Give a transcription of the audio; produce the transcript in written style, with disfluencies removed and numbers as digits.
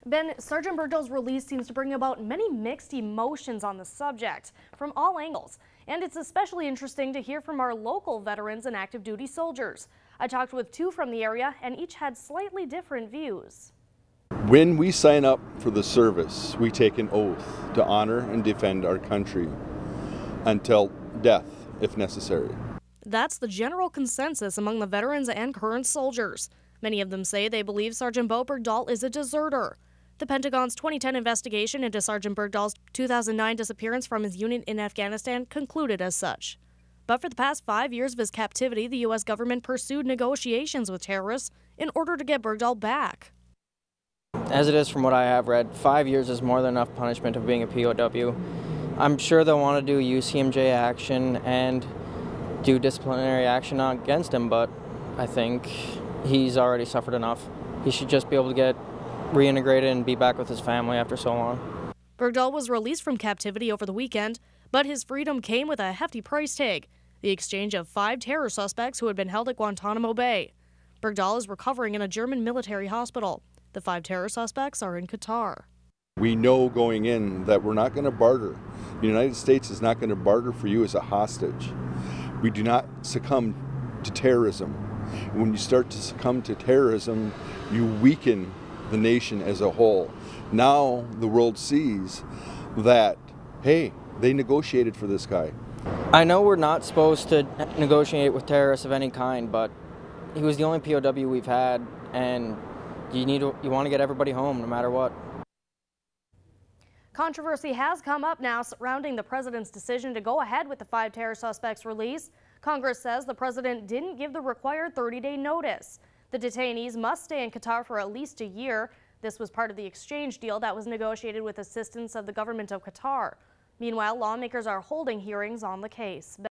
Ben, Sergeant Bergdahl's release seems to bring about many mixed emotions on the subject from all angles. And it's especially interesting to hear from our local veterans and active duty soldiers. I talked with two from the area and each had slightly different views. When we sign up for the service, we take an oath to honor and defend our country until death, if necessary. That's the general consensus among the veterans and current soldiers. Many of them say they believe Sergeant Bergdahl is a deserter. The Pentagon's 2010 investigation into Sergeant Bergdahl's 2009 disappearance from his unit in Afghanistan concluded as such. But for the past 5 years of his captivity, the U.S. government pursued negotiations with terrorists in order to get Bergdahl back. As it is from what I have read, 5 years is more than enough punishment of being a POW. I'm sure they'll want to do UCMJ action and do disciplinary action against him, but I think he's already suffered enough. He should just be able to get reintegrated and be back with his family after so long. Bergdahl was released from captivity over the weekend, but his freedom came with a hefty price tag, the exchange of 5 terror suspects who had been held at Guantanamo Bay. Bergdahl is recovering in a German military hospital. The 5 terror suspects are in Qatar. We know going in that we're not going to barter. The United States is not going to barter for you as a hostage. We do not succumb to terrorism. When you start to succumb to terrorism, you weaken the nation as a whole. Now the world sees that, hey, they negotiated for this guy. I know we're not supposed to negotiate with terrorists of any kind, but he was the only POW we've had, and you want to get everybody home no matter what. Controversy has come up now surrounding the president's decision to go ahead with the 5 terror suspects' release. Congress says the president didn't give the required 30-day notice. The detainees must stay in Qatar for at least a year. This was part of the exchange deal that was negotiated with assistance of the government of Qatar. Meanwhile, lawmakers are holding hearings on the case.